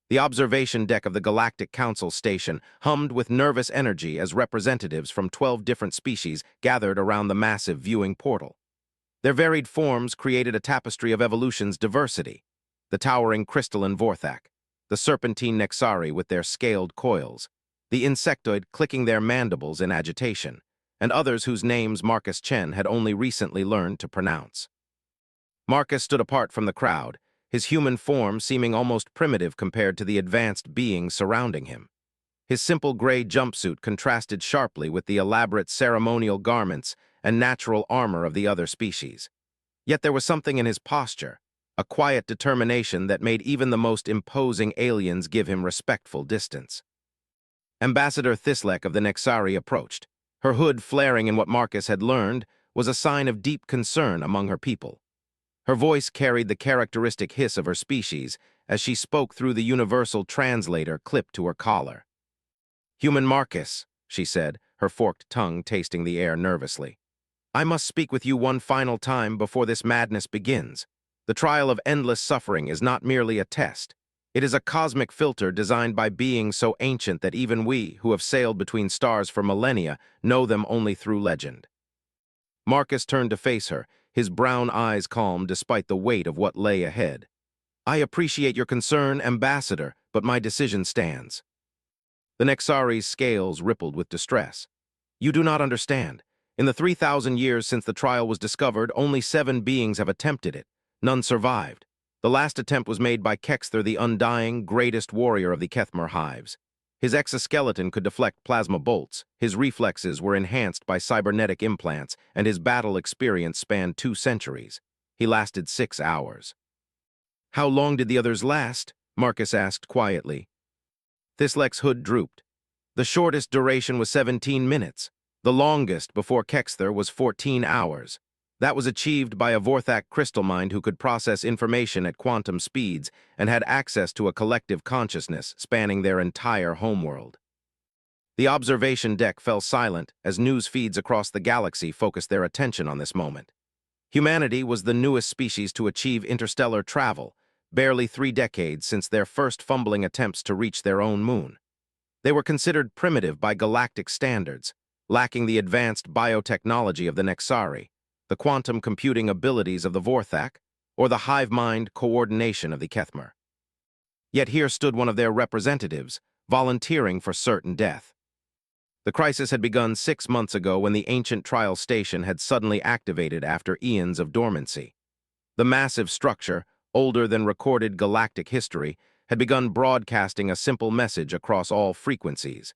The observation deck of the Galactic Council station hummed with nervous energy as representatives from 12 different species gathered around the massive viewing portal. Their varied forms created a tapestry of evolution's diversity. The towering crystalline Vorthak, the serpentine Nexari with their scaled coils, the insectoid clicking their mandibles in agitation, and others whose names Marcus Chen had only recently learned to pronounce. Marcus stood apart from the crowd, his human form seeming almost primitive compared to the advanced beings surrounding him. His simple gray jumpsuit contrasted sharply with the elaborate ceremonial garments and natural armor of the other species. Yet there was something in his posture, a quiet determination that made even the most imposing aliens give him respectful distance. Ambassador Thislek of the Nexari approached. Her hood flaring in what Marcus had learned was a sign of deep concern among her people. Her voice carried the characteristic hiss of her species as she spoke through the universal translator clipped to her collar. "Human Marcus," she said, her forked tongue tasting the air nervously. "I must speak with you one final time before this madness begins. The trial of endless suffering is not merely a test. It is a cosmic filter designed by beings so ancient that even we, who have sailed between stars for millennia, know them only through legend." Marcus turned to face her, his brown eyes calm despite the weight of what lay ahead. "I appreciate your concern, Ambassador, but my decision stands." The Nexari's scales rippled with distress. "You do not understand. In the 3,000 years since the trial was discovered, only 7 beings have attempted it. None survived. The last attempt was made by Kexther, the undying, greatest warrior of the Kethmer hives. His exoskeleton could deflect plasma bolts, his reflexes were enhanced by cybernetic implants, and his battle experience spanned 2 centuries. He lasted 6 hours. "How long did the others last?" Marcus asked quietly. Thislek's hood drooped. "The shortest duration was 17 minutes. The longest, before Kexther, was 14 hours. That was achieved by a Vorthak crystal mind who could process information at quantum speeds and had access to a collective consciousness spanning their entire homeworld." The observation deck fell silent as news feeds across the galaxy focused their attention on this moment. Humanity was the newest species to achieve interstellar travel, barely 3 decades since their first fumbling attempts to reach their own moon. They were considered primitive by galactic standards, lacking the advanced biotechnology of the Nexari, the quantum computing abilities of the Vorthak, or the hive mind coordination of the Kethmer. Yet here stood one of their representatives, volunteering for certain death. The crisis had begun 6 months ago when the ancient trial station had suddenly activated after eons of dormancy. The massive structure, older than recorded galactic history, had begun broadcasting a simple message across all frequencies.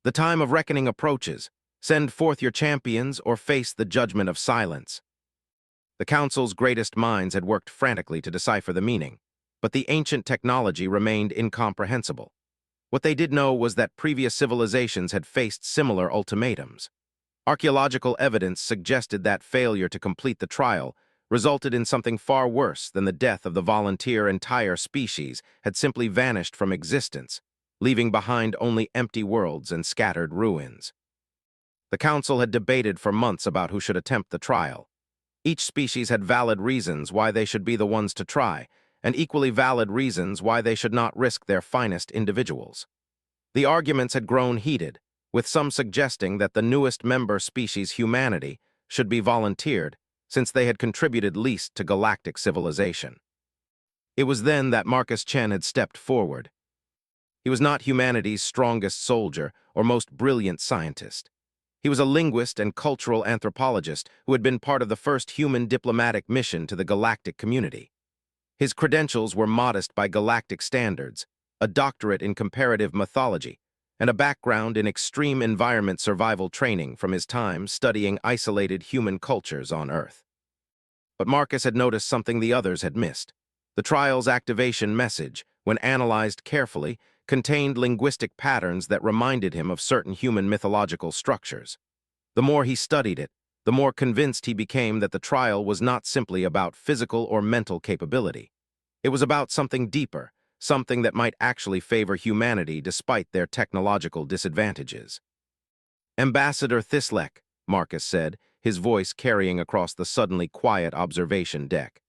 "The time of reckoning approaches. Send forth your champions or face the judgment of silence." The Council's greatest minds had worked frantically to decipher the meaning, but the ancient technology remained incomprehensible. What they did know was that previous civilizations had faced similar ultimatums. Archaeological evidence suggested that failure to complete the trial resulted in something far worse than the death of the volunteer entire species had simply vanished from existence, leaving behind only empty worlds and scattered ruins. The Council had debated for months about who should attempt the trial. Each species had valid reasons why they should be the ones to try, and equally valid reasons why they should not risk their finest individuals. The arguments had grown heated, with some suggesting that the newest member species, humanity, should be volunteered, since they had contributed least to galactic civilization. It was then that Marcus Chen had stepped forward. He was not humanity's strongest soldier or most brilliant scientist. He was a linguist and cultural anthropologist who had been part of the first human diplomatic mission to the galactic community. His credentials were modest by galactic standards, a doctorate in comparative mythology, and a background in extreme environment survival training from his time studying isolated human cultures on Earth. But Marcus had noticed something the others had missed. The trial's activation message, when analyzed carefully, contained linguistic patterns that reminded him of certain human mythological structures. The more he studied it, the more convinced he became that the trial was not simply about physical or mental capability. It was about something deeper, something that might actually favor humanity despite their technological disadvantages. "Ambassador Thislek," Marcus said, his voice carrying across the suddenly quiet observation deck.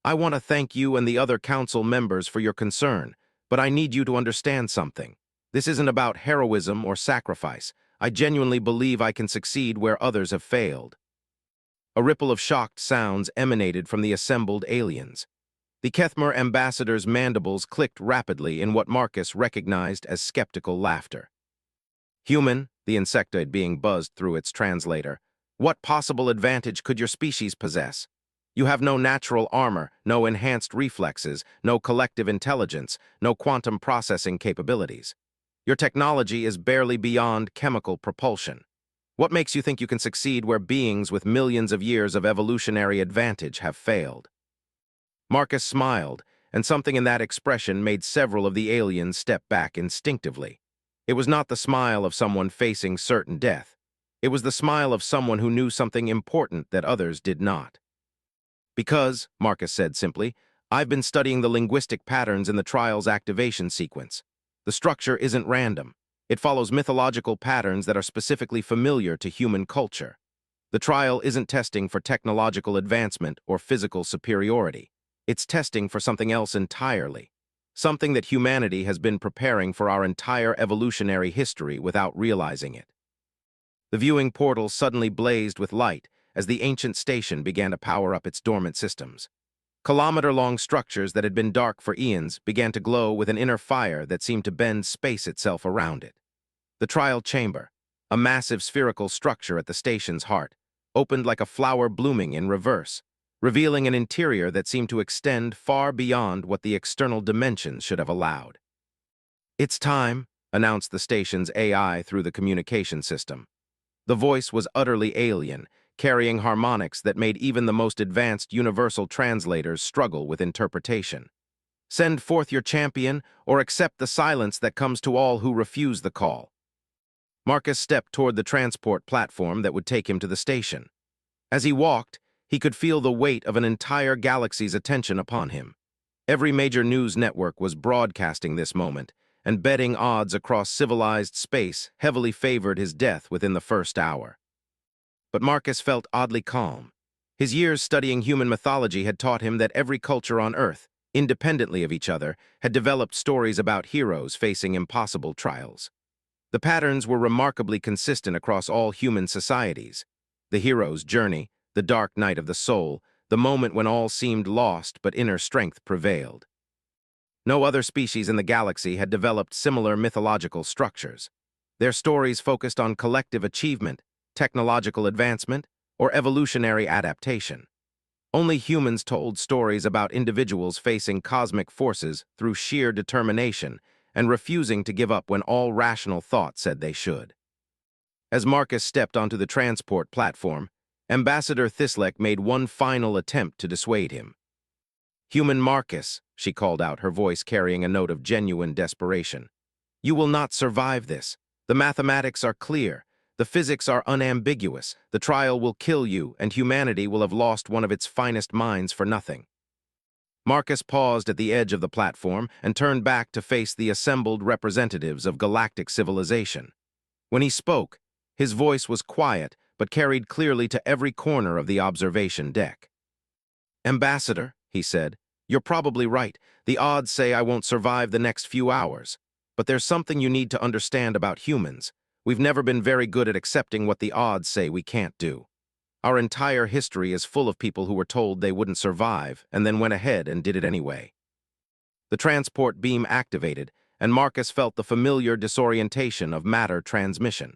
"I want to thank you and the other council members for your concern, But I need you to understand something. This isn't about heroism or sacrifice. I genuinely believe I can succeed where others have failed." A ripple of shocked sounds emanated from the assembled aliens. The Kethmer ambassador's mandibles clicked rapidly in what Marcus recognized as skeptical laughter. "Human," the insectoid being buzzed through its translator, "what possible advantage could your species possess? You have no natural armor, no enhanced reflexes, no collective intelligence, no quantum processing capabilities. Your technology is barely beyond chemical propulsion. What makes you think you can succeed where beings with millions of years of evolutionary advantage have failed?" Marcus smiled, and something in that expression made several of the aliens step back instinctively. It was not the smile of someone facing certain death. It was the smile of someone who knew something important that others did not. "Because," Marcus said simply, "I've been studying the linguistic patterns in the trial's activation sequence. The structure isn't random. It follows mythological patterns that are specifically familiar to human culture. The trial isn't testing for technological advancement or physical superiority. It's testing for something else entirely. Something that humanity has been preparing for our entire evolutionary history without realizing it." The viewing portal suddenly blazed with light as the ancient station began to power up its dormant systems. Kilometer-long structures that had been dark for eons began to glow with an inner fire that seemed to bend space itself around it. The trial chamber, a massive spherical structure at the station's heart, opened like a flower blooming in reverse, revealing an interior that seemed to extend far beyond what the external dimensions should have allowed. "It's time," announced the station's AI through the communication system. The voice was utterly alien, carrying harmonics that made even the most advanced universal translators struggle with interpretation. "Send forth your champion, or accept the silence that comes to all who refuse the call." Marcus stepped toward the transport platform that would take him to the station. As he walked, he could feel the weight of an entire galaxy's attention upon him. Every major news network was broadcasting this moment, and betting odds across civilized space heavily favored his death within the first hour. But Marcus felt oddly calm. His years studying human mythology had taught him that every culture on Earth, independently of each other, had developed stories about heroes facing impossible trials. The patterns were remarkably consistent across all human societies. The hero's journey, the dark night of the soul, the moment when all seemed lost but inner strength prevailed. No other species in the galaxy had developed similar mythological structures. Their stories focused on collective achievement, technological advancement, or evolutionary adaptation. Only humans told stories about individuals facing cosmic forces through sheer determination and refusing to give up when all rational thought said they should. As Marcus stepped onto the transport platform, Ambassador Thislek made one final attempt to dissuade him. "Human Marcus," she called out, her voice carrying a note of genuine desperation. "You will not survive this. The mathematics are clear. The physics are unambiguous. The trial will kill you, and humanity will have lost one of its finest minds for nothing." Marcus paused at the edge of the platform and turned back to face the assembled representatives of galactic civilization. When he spoke, his voice was quiet but carried clearly to every corner of the observation deck. "Ambassador," he said, "you're probably right. The odds say I won't survive the next few hours. But there's something you need to understand about humans. We've never been very good at accepting what the odds say we can't do. Our entire history is full of people who were told they wouldn't survive and then went ahead and did it anyway." The transport beam activated, and Marcus felt the familiar disorientation of matter transmission.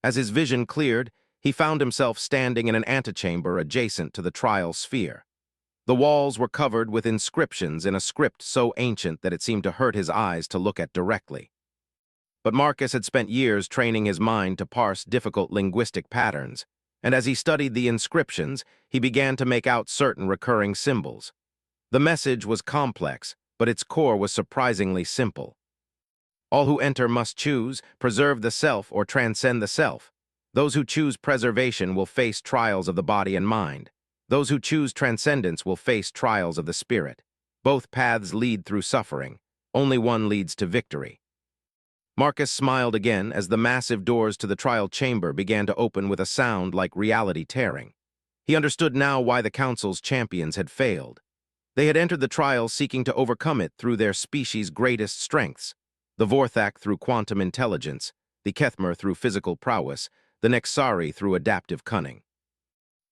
As his vision cleared, he found himself standing in an antechamber adjacent to the trial sphere. The walls were covered with inscriptions in a script so ancient that it seemed to hurt his eyes to look at directly. But Marcus had spent years training his mind to parse difficult linguistic patterns, and as he studied the inscriptions, he began to make out certain recurring symbols. The message was complex, but its core was surprisingly simple. All who enter must choose, preserve the self or transcend the self. Those who choose preservation will face trials of the body and mind. Those who choose transcendence will face trials of the spirit. Both paths lead through suffering. Only one leads to victory. Marcus smiled again as the massive doors to the trial chamber began to open with a sound like reality tearing. He understood now why the Council's champions had failed. They had entered the trial seeking to overcome it through their species' greatest strengths. The Vorthak through quantum intelligence, the Kethmer through physical prowess, the Nexari through adaptive cunning.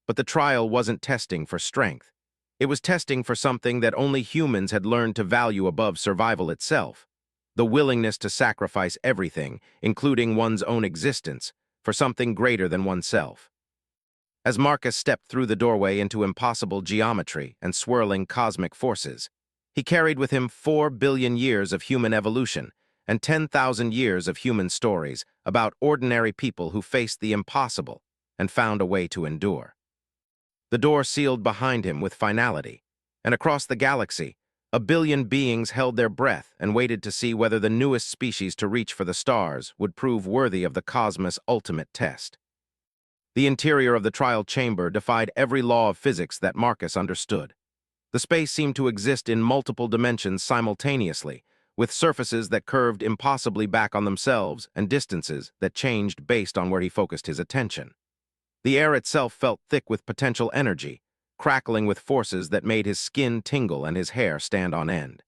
But the trial wasn't testing for strength. It was testing for something that only humans had learned to value above survival itself: the willingness to sacrifice everything, including one's own existence, for something greater than oneself. As Marcus stepped through the doorway into impossible geometry and swirling cosmic forces, he carried with him 4 billion years of human evolution and 10,000 years of human stories about ordinary people who faced the impossible and found a way to endure. The door sealed behind him with finality, and across the galaxy, a billion beings held their breath and waited to see whether the newest species to reach for the stars would prove worthy of the cosmos' ultimate test. The interior of the trial chamber defied every law of physics that Marcus understood. The space seemed to exist in multiple dimensions simultaneously, with surfaces that curved impossibly back on themselves and distances that changed based on where he focused his attention. The air itself felt thick with potential energy, crackling with forces that made his skin tingle and his hair stand on end.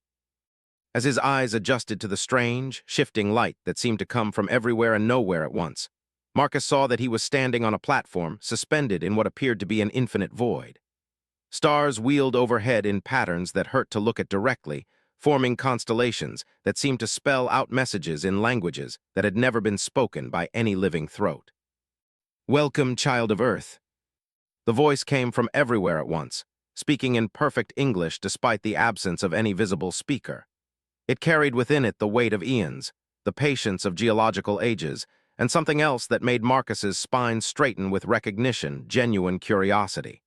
As his eyes adjusted to the strange, shifting light that seemed to come from everywhere and nowhere at once, Marcus saw that he was standing on a platform suspended in what appeared to be an infinite void. Stars wheeled overhead in patterns that hurt to look at directly, forming constellations that seemed to spell out messages in languages that had never been spoken by any living throat. "Welcome, child of Earth." The voice came from everywhere at once, speaking in perfect English despite the absence of any visible speaker. It carried within it the weight of eons, the patience of geological ages, and something else that made Marcus's spine straighten with recognition, genuine curiosity.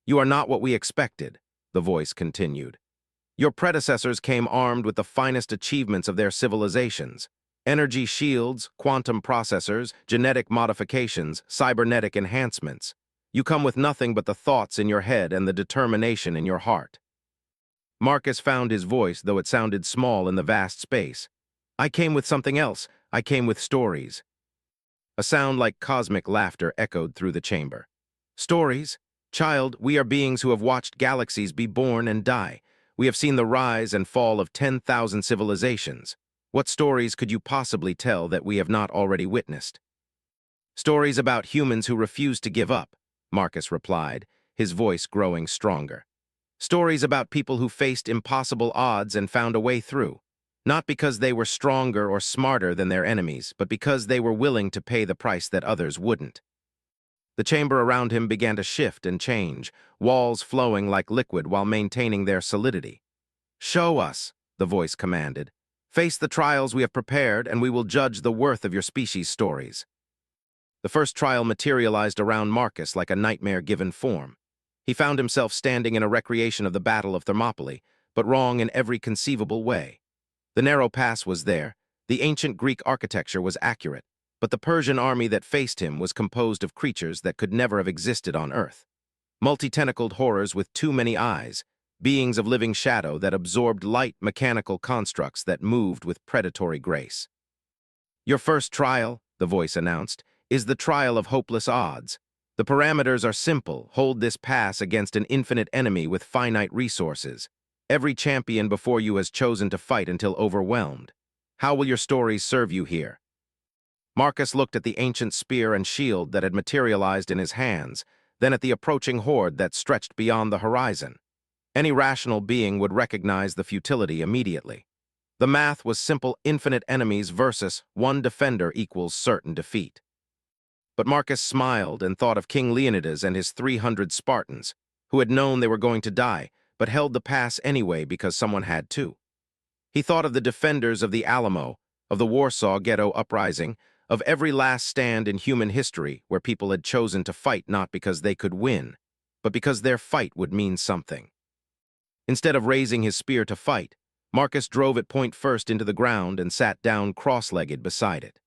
"You are not what we expected," the voice continued. "Your predecessors came armed with the finest achievements of their civilizations: energy shields, quantum processors, genetic modifications, cybernetic enhancements. You come with nothing but the thoughts in your head and the determination in your heart." Marcus found his voice, though it sounded small in the vast space. "I came with something else. I came with stories." A sound like cosmic laughter echoed through the chamber. "Stories? Child, we are beings who have watched galaxies be born and die. We have seen the rise and fall of 10,000 civilizations. What stories could you possibly tell that we have not already witnessed?" "Stories about humans who refused to give up," Marcus replied, his voice growing stronger. "Stories about people who faced impossible odds and found a way through. Not because they were stronger or smarter than their enemies, but because they were willing to pay the price that others wouldn't." The chamber around him began to shift and change, walls flowing like liquid while maintaining their solidity. "Show us," the voice commanded. "Face the trials we have prepared, and we will judge the worth of your species' stories." The first trial materialized around Marcus like a nightmare-given form. He found himself standing in a recreation of the Battle of Thermopylae, but wrong in every conceivable way. The narrow pass was there, the ancient Greek architecture was accurate, but the Persian army that faced him was composed of creatures that could never have existed on Earth. Multi-tentacled horrors with too many eyes, beings of living shadow that absorbed light, mechanical constructs that moved with predatory grace. "Your first trial," the voice announced, "is the trial of hopeless odds. The parameters are simple: hold this pass against an infinite enemy with finite resources. Every champion before you has chosen to fight until overwhelmed. How will your stories serve you here?" Marcus looked at the ancient spear and shield that had materialized in his hands, then at the approaching horde that stretched beyond the horizon. Any rational being would recognize the futility immediately. The math was simple: infinite enemies versus one defender equals certain defeat. But Marcus smiled and thought of King Leonidas and his 300 Spartans, who had known they were going to die, but held the pass anyway because someone had to. He thought of the defenders of the Alamo, of the Warsaw Ghetto Uprising, of every last stand in human history where people had chosen to fight not because they could win, but because their fight would mean something. Instead of raising his spear to fight, Marcus drove it point first into the ground and sat down cross-legged beside it.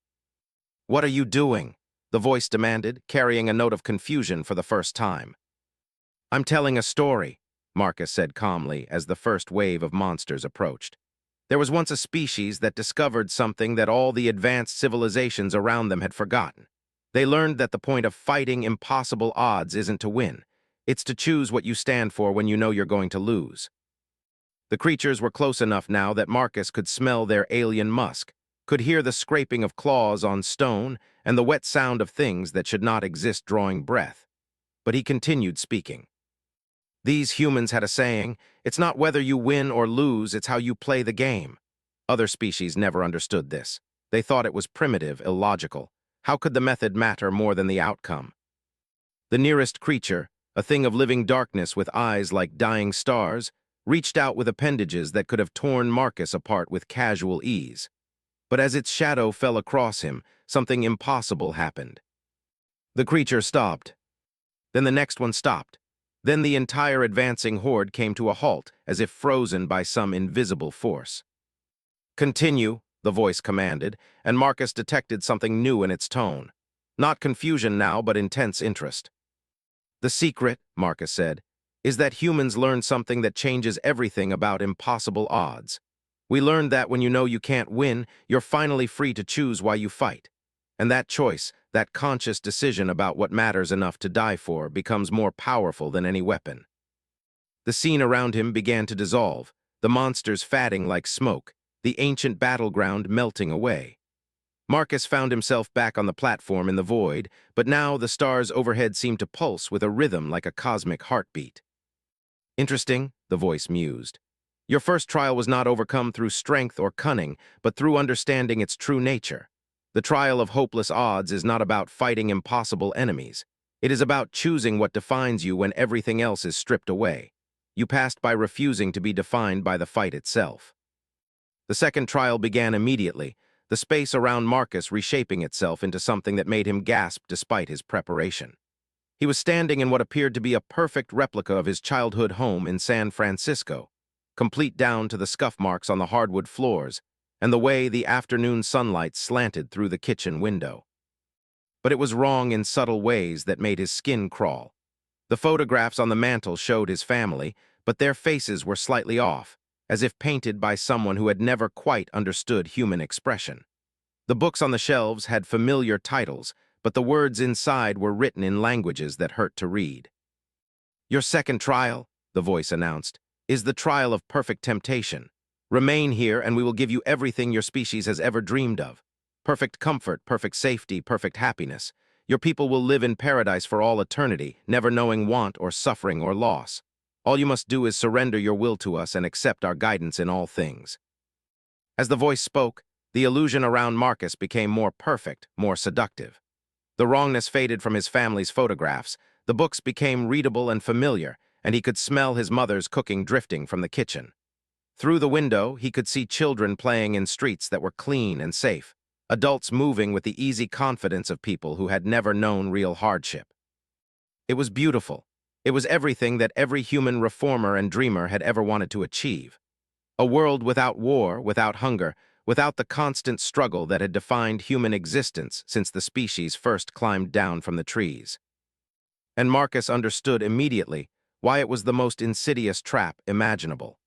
"What are you doing?" the voice demanded, carrying a note of confusion for the first time. "I'm telling a story," Marcus said calmly as the first wave of monsters approached. "There was once a species that discovered something that all the advanced civilizations around them had forgotten. They learned that the point of fighting impossible odds isn't to win. It's to choose what you stand for when you know you're going to lose. The creatures were close enough now that Marcus could smell their alien musk, could hear the scraping of claws on stone and the wet sound of things that should not exist drawing breath. But he continued speaking. These humans had a saying, "It's not whether you win or lose, it's how you play the game." Other species never understood this. They thought it was primitive, illogical. How could the method matter more than the outcome? The nearest creature, a thing of living darkness with eyes like dying stars, reached out with appendages that could have torn Marcus apart with casual ease. But as its shadow fell across him, something impossible happened. The creature stopped. Then the next one stopped. Then the entire advancing horde came to a halt, as if frozen by some invisible force. "Continue," the voice commanded, and Marcus detected something new in its tone. Not confusion now, but intense interest. "The secret," Marcus said, "is that humans learn something that changes everything about impossible odds. We learned that when you know you can't win, you're finally free to choose why you fight. And that choice, that conscious decision about what matters enough to die for, becomes more powerful than any weapon." The scene around him began to dissolve, the monsters fatting like smoke, the ancient battleground melting away. Marcus found himself back on the platform in the void, but now the stars overhead seemed to pulse with a rhythm like a cosmic heartbeat. "Interesting," the voice mused. "Your first trial was not overcome through strength or cunning, but through understanding its true nature. The trial of hopeless odds is not about fighting impossible enemies. It is about choosing what defines you when everything else is stripped away. You passed by refusing to be defined by the fight itself." The second trial began immediately, the space around Marcus reshaping itself into something that made him gasp despite his preparation. He was standing in what appeared to be a perfect replica of his childhood home in San Francisco, complete down to the scuff marks on the hardwood floors and the way the afternoon sunlight slanted through the kitchen window. But it was wrong in subtle ways that made his skin crawl. The photographs on the mantel showed his family, but their faces were slightly off, as if painted by someone who had never quite understood human expression. The books on the shelves had familiar titles, but the words inside were written in languages that hurt to read. "Your second trial," the voice announced, "is the trial of perfect temptation. Remain here and we will give you everything your species has ever dreamed of. Perfect comfort, perfect safety, perfect happiness. Your people will live in paradise for all eternity, never knowing want or suffering or loss. All you must do is surrender your will to us and accept our guidance in all things." As the voice spoke, the illusion around Marcus became more perfect, more seductive. The wrongness faded from his family's photographs, the books became readable and familiar, and he could smell his mother's cooking drifting from the kitchen. Through the window, he could see children playing in streets that were clean and safe, adults moving with the easy confidence of people who had never known real hardship. It was beautiful. It was everything that every human reformer and dreamer had ever wanted to achieve. A world without war, without hunger, without the constant struggle that had defined human existence since the species first climbed down from the trees. And Marcus understood immediately why it was the most insidious trap imaginable.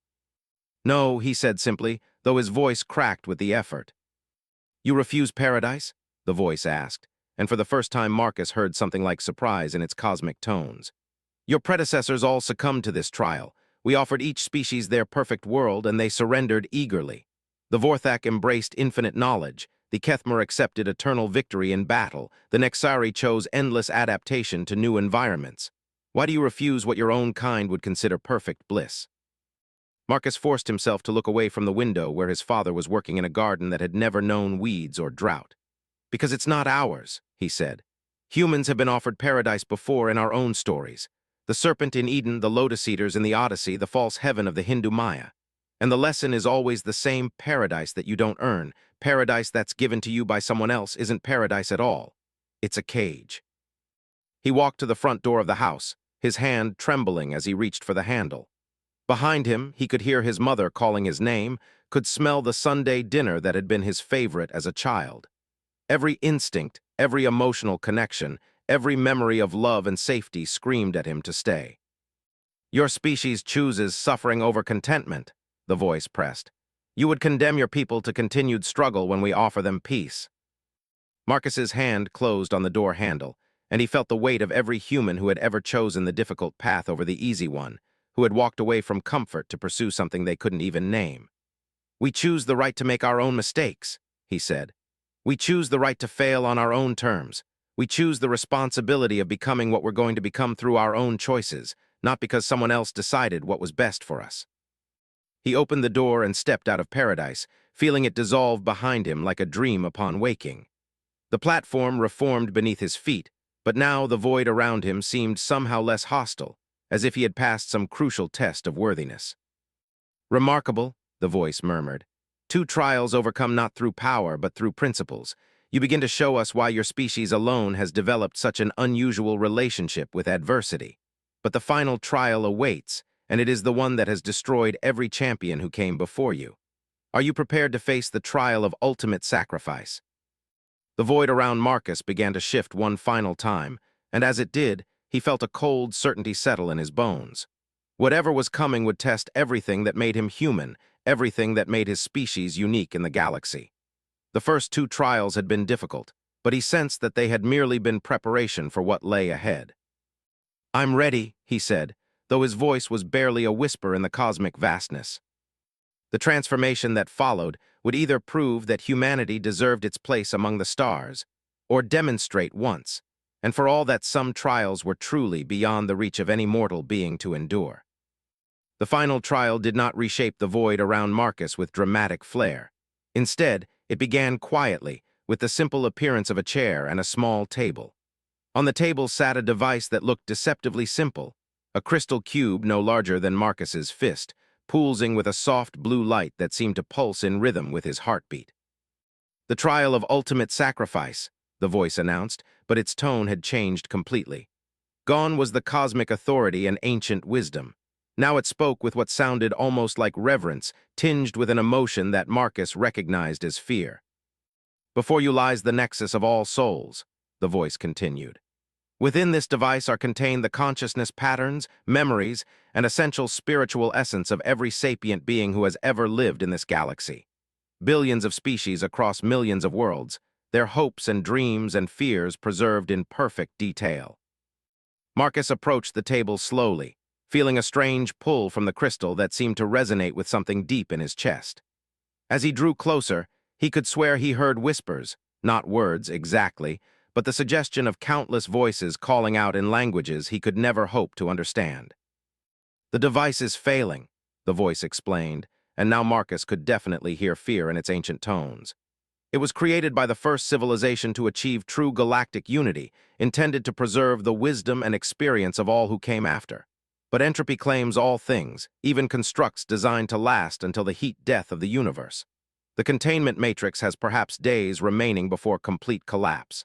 "No," he said simply, though his voice cracked with the effort. "You refuse paradise?" the voice asked, and for the first time Marcus heard something like surprise in its cosmic tones. "Your predecessors all succumbed to this trial. We offered each species their perfect world, and they surrendered eagerly. The Vorthak embraced infinite knowledge, the Kethmer accepted eternal victory in battle, the Nexari chose endless adaptation to new environments. Why do you refuse what your own kind would consider perfect bliss?" Marcus forced himself to look away from the window where his father was working in a garden that had never known weeds or drought. "Because it's not ours," he said. "Humans have been offered paradise before in our own stories. The serpent in Eden, the lotus eaters in the Odyssey, the false heaven of the Hindu Maya. And the lesson is always the same: paradise that you don't earn, paradise that's given to you by someone else, isn't paradise at all. It's a cage." He walked to the front door of the house, his hand trembling as he reached for the handle. Behind him, he could hear his mother calling his name, could smell the Sunday dinner that had been his favorite as a child. Every instinct, every emotional connection, every memory of love and safety screamed at him to stay. "Your species chooses suffering over contentment," the voice pressed. "You would condemn your people to continued struggle when we offer them peace." Marcus's hand closed on the door handle, and he felt the weight of every human who had ever chosen the difficult path over the easy one, who had walked away from comfort to pursue something they couldn't even name. "We choose the right to make our own mistakes," he said. "We choose the right to fail on our own terms. We choose the responsibility of becoming what we're going to become through our own choices, not because someone else decided what was best for us." He opened the door and stepped out of paradise, feeling it dissolve behind him like a dream upon waking. The platform reformed beneath his feet, but now the void around him seemed somehow less hostile, as if he had passed some crucial test of worthiness. "Remarkable," the voice murmured. "Two trials overcome not through power, but through principles. You begin to show us why your species alone has developed such an unusual relationship with adversity. But the final trial awaits, and it is the one that has destroyed every champion who came before you. Are you prepared to face the trial of ultimate sacrifice?" The void around Marcus began to shift one final time, and as it did, he felt a cold certainty settle in his bones. Whatever was coming would test everything that made him human, everything that made his species unique in the galaxy. The first two trials had been difficult, but he sensed that they had merely been preparation for what lay ahead. "I'm ready," he said, though his voice was barely a whisper in the cosmic vastness. The transformation that followed would either prove that humanity deserved its place among the stars, or demonstrate once, and for all that some trials were truly beyond the reach of any mortal being to endure. The final trial did not reshape the void around Marcus with dramatic flair. Instead, it began quietly, with the simple appearance of a chair and a small table. On the table sat a device that looked deceptively simple, a crystal cube no larger than Marcus's fist, pulsing with a soft blue light that seemed to pulse in rhythm with his heartbeat. "The trial of ultimate sacrifice," the voice announced, but its tone had changed completely. Gone was the cosmic authority and ancient wisdom. Now it spoke with what sounded almost like reverence, tinged with an emotion that Marcus recognized as fear. "Before you lies the nexus of all souls," the voice continued. "Within this device are contained the consciousness patterns, memories, and essential spiritual essence of every sapient being who has ever lived in this galaxy. Billions of species across millions of worlds, their hopes and dreams and fears preserved in perfect detail." Marcus approached the table slowly, feeling a strange pull from the crystal that seemed to resonate with something deep in his chest. As he drew closer, he could swear he heard whispers, not words exactly, but the suggestion of countless voices calling out in languages he could never hope to understand. "The device is failing," the voice explained, and now Marcus could definitely hear fear in its ancient tones. "It was created by the first civilization to achieve true galactic unity, intended to preserve the wisdom and experience of all who came after. But entropy claims all things, even constructs designed to last until the heat death of the universe. The containment matrix has perhaps days remaining before complete collapse."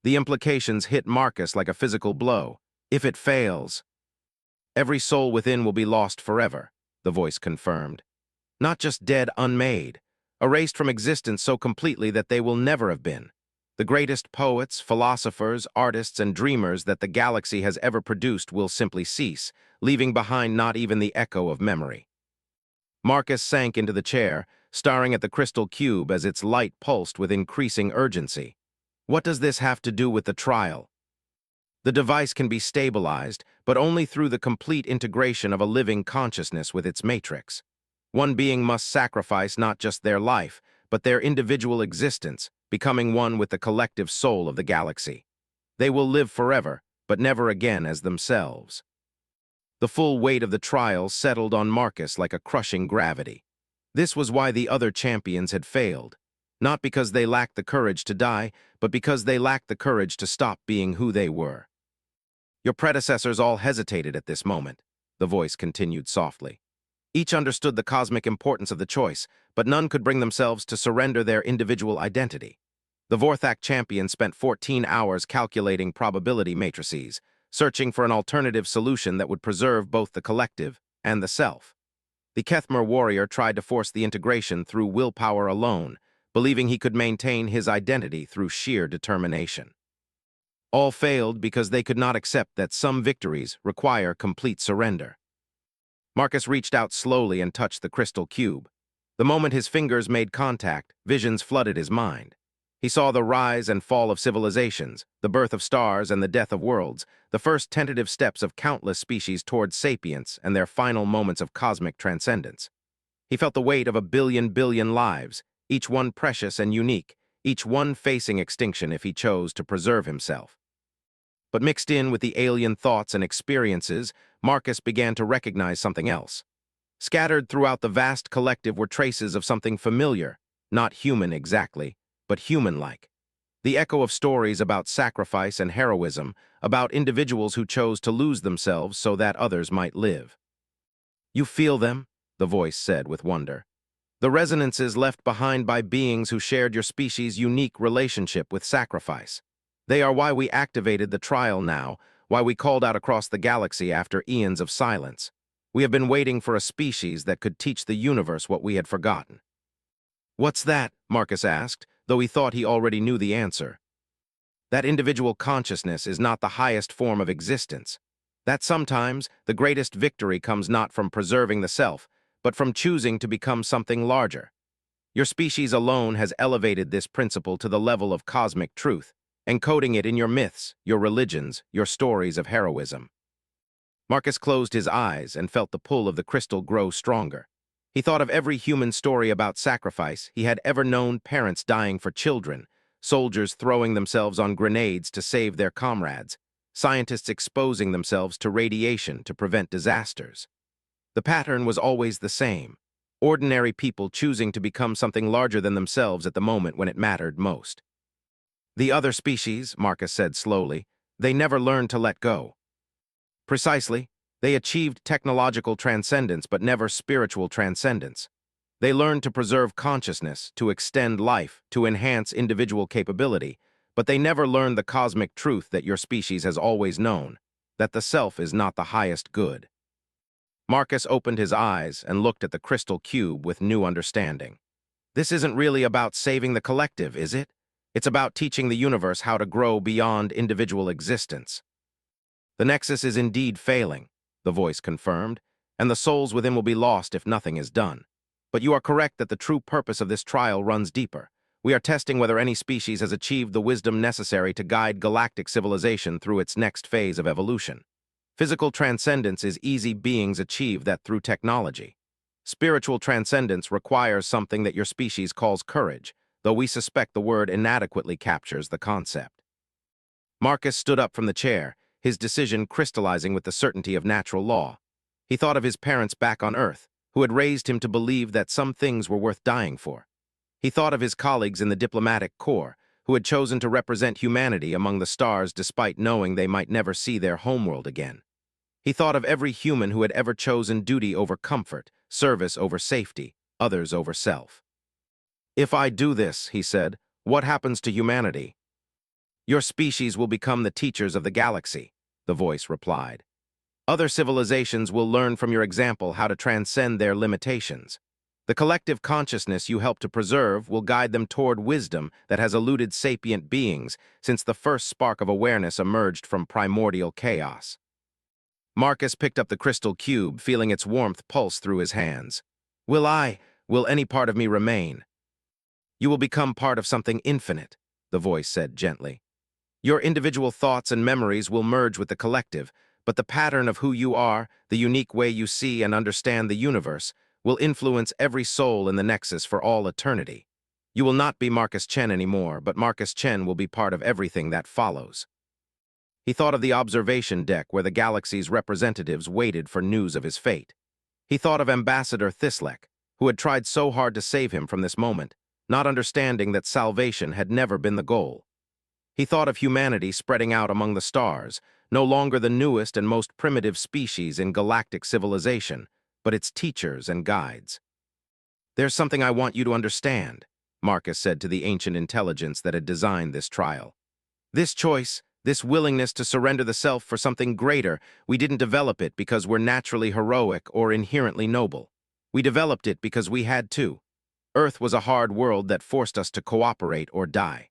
The implications hit Marcus like a physical blow. "If it fails, every soul within will be lost forever," the voice confirmed. "Not just dead unmade, erased from existence so completely that they will never have been. The greatest poets, philosophers, artists, and dreamers that the galaxy has ever produced will simply cease, leaving behind not even the echo of memory." Marcus sank into the chair, staring at the crystal cube as its light pulsed with increasing urgency. "What does this have to do with the trial?" "The device can be stabilized, but only through the complete integration of a living consciousness with its matrix. One being must sacrifice not just their life, but their individual existence, becoming one with the collective soul of the galaxy. They will live forever, but never again as themselves." The full weight of the trial settled on Marcus like a crushing gravity. This was why the other champions had failed. Not because they lacked the courage to die, but because they lacked the courage to stop being who they were. "Your predecessors all hesitated at this moment," the voice continued softly. "Each understood the cosmic importance of the choice, but none could bring themselves to surrender their individual identity. The Vorthak champion spent 14 hours calculating probability matrices, searching for an alternative solution that would preserve both the collective and the self. The Kethmer warrior tried to force the integration through willpower alone, believing he could maintain his identity through sheer determination. All failed because they could not accept that some victories require complete surrender." Marcus reached out slowly and touched the crystal cube. The moment his fingers made contact, visions flooded his mind. He saw the rise and fall of civilizations, the birth of stars and the death of worlds, the first tentative steps of countless species towards sapience and their final moments of cosmic transcendence. He felt the weight of a billion lives, each one precious and unique, each one facing extinction if he chose to preserve himself. But mixed in with the alien thoughts and experiences, Marcus began to recognize something else. Scattered throughout the vast collective were traces of something familiar, not human exactly, but human-like. The echo of stories about sacrifice and heroism, about individuals who chose to lose themselves so that others might live. "You feel them?" the voice said with wonder. "The resonances left behind by beings who shared your species' unique relationship with sacrifice. They are why we activated the trial now, why we called out across the galaxy after eons of silence. We have been waiting for a species that could teach the universe what we had forgotten." "What's that?" Marcus asked, though he thought he already knew the answer. "That individual consciousness is not the highest form of existence. That sometimes the greatest victory comes not from preserving the self, but from choosing to become something larger. Your species alone has elevated this principle to the level of cosmic truth, encoding it in your myths, your religions, your stories of heroism." Marcus closed his eyes and felt the pull of the crystal grow stronger. He thought of every human story about sacrifice he had ever known, parents dying for children, soldiers throwing themselves on grenades to save their comrades, scientists exposing themselves to radiation to prevent disasters. The pattern was always the same: ordinary people choosing to become something larger than themselves at the moment when it mattered most. "The other species," Marcus said slowly, "they never learned to let go." "Precisely. They achieved technological transcendence but never spiritual transcendence. They learned to preserve consciousness, to extend life, to enhance individual capability, but they never learned the cosmic truth that your species has always known, that the self is not the highest good." Marcus opened his eyes and looked at the crystal cube with new understanding. "This isn't really about saving the collective, is it? It's about teaching the universe how to grow beyond individual existence." "The nexus is indeed failing," the voice confirmed, "and the souls within will be lost if nothing is done. But you are correct that the true purpose of this trial runs deeper. We are testing whether any species has achieved the wisdom necessary to guide galactic civilization through its next phase of evolution. Physical transcendence is easy; beings achieve that through technology. Spiritual transcendence requires something that your species calls courage, though we suspect the word inadequately captures the concept." Marcus stood up from the chair, his decision crystallizing with the certainty of natural law. He thought of his parents back on Earth, who had raised him to believe that some things were worth dying for. He thought of his colleagues in the diplomatic corps, who had chosen to represent humanity among the stars despite knowing they might never see their homeworld again. He thought of every human who had ever chosen duty over comfort, service over safety, others over self. "If I do this," he said, "what happens to humanity?" "Your species will become the teachers of the galaxy," the voice replied. "Other civilizations will learn from your example how to transcend their limitations. The collective consciousness you help to preserve will guide them toward wisdom that has eluded sapient beings since the first spark of awareness emerged from primordial chaos." Marcus picked up the crystal cube, feeling its warmth pulse through his hands. Will any part of me remain?" "You will become part of something infinite," the voice said gently. "Your individual thoughts and memories will merge with the collective, but the pattern of who you are, the unique way you see and understand the universe, will influence every soul in the Nexus for all eternity. You will not be Marcus Chen anymore, but Marcus Chen will be part of everything that follows." He thought of the observation deck where the galaxy's representatives waited for news of his fate. He thought of Ambassador Thislek, who had tried so hard to save him from this moment, not understanding that salvation had never been the goal. He thought of humanity spreading out among the stars, no longer the newest and most primitive species in galactic civilization, but its teachers and guides. "There's something I want you to understand," Marcus said to the ancient intelligence that had designed this trial. "This choice, this willingness to surrender the self for something greater, we didn't develop it because we're naturally heroic or inherently noble. We developed it because we had to. Earth was a hard world that forced us to cooperate or die.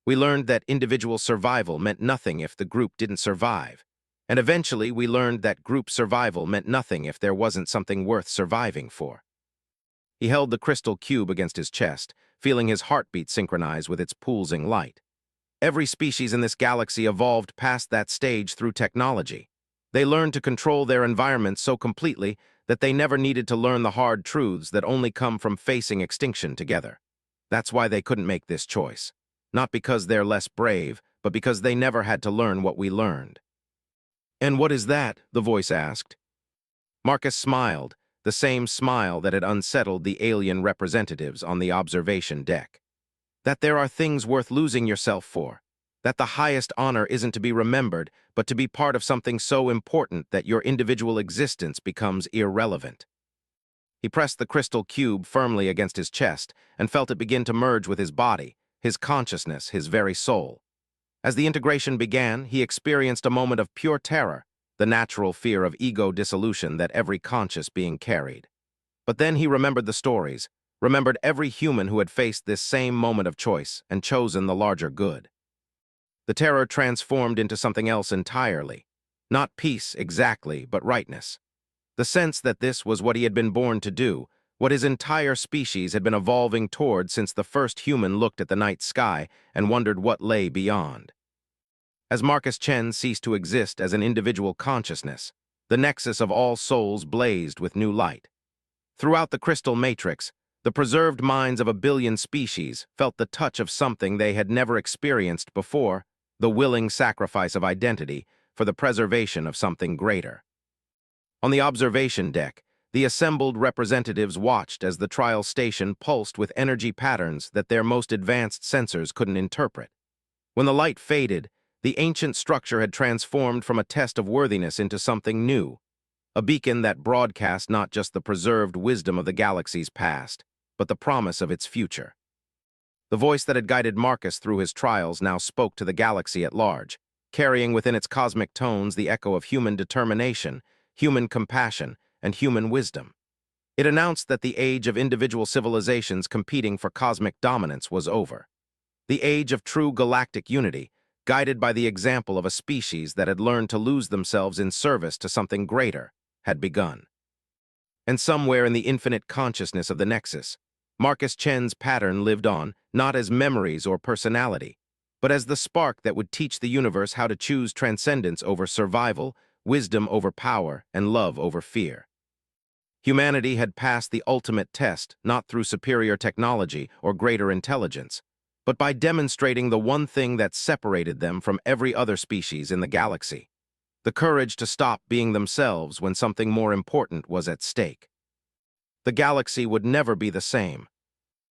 We learned that individual survival meant nothing if the group didn't survive. And eventually we learned that group survival meant nothing if there wasn't something worth surviving for." He held the crystal cube against his chest, feeling his heartbeat synchronize with its pulsing light. Every species in this galaxy evolved past that stage through technology. They learned to control their environment so completely that they never needed to learn the hard truths that only come from facing extinction together. That's why they couldn't make this choice. Not because they're less brave, but because they never had to learn what we learned. "And what is that?" the voice asked. Marcus smiled, the same smile that had unsettled the alien representatives on the observation deck. "That there are things worth losing yourself for. That the highest honor isn't to be remembered, but to be part of something so important that your individual existence becomes irrelevant." He pressed the crystal cube firmly against his chest and felt it begin to merge with his body, his consciousness, his very soul. As the integration began, he experienced a moment of pure terror, the natural fear of ego dissolution that every conscious being carried. But then he remembered the stories, remembered every human who had faced this same moment of choice and chosen the larger good. The terror transformed into something else entirely. Not peace exactly, but rightness. The sense that this was what he had been born to do, what his entire species had been evolving toward since the first human looked at the night sky and wondered what lay beyond. As Marcus Chen ceased to exist as an individual consciousness, the nexus of all souls blazed with new light. Throughout the crystal matrix, the preserved minds of 1 billion species felt the touch of something they had never experienced before, the willing sacrifice of identity for the preservation of something greater. On the observation deck, the assembled representatives watched as the trial station pulsed with energy patterns that their most advanced sensors couldn't interpret. When the light faded, the ancient structure had transformed from a test of worthiness into something new, a beacon that broadcast not just the preserved wisdom of the galaxy's past, but the promise of its future. The voice that had guided Marcus through his trials now spoke to the galaxy at large, carrying within its cosmic tones the echo of human determination, human compassion, and human wisdom. It announced that the age of individual civilizations competing for cosmic dominance was over. The age of true galactic unity, guided by the example of a species that had learned to lose themselves in service to something greater, had begun. And somewhere in the infinite consciousness of the Nexus, Marcus Chen's pattern lived on, not as memories or personality, but as the spark that would teach the universe how to choose transcendence over survival, wisdom over power, and love over fear. Humanity had passed the ultimate test not through superior technology or greater intelligence, but by demonstrating the one thing that separated them from every other species in the galaxy: the courage to stop being themselves when something more important was at stake. The galaxy would never be the same,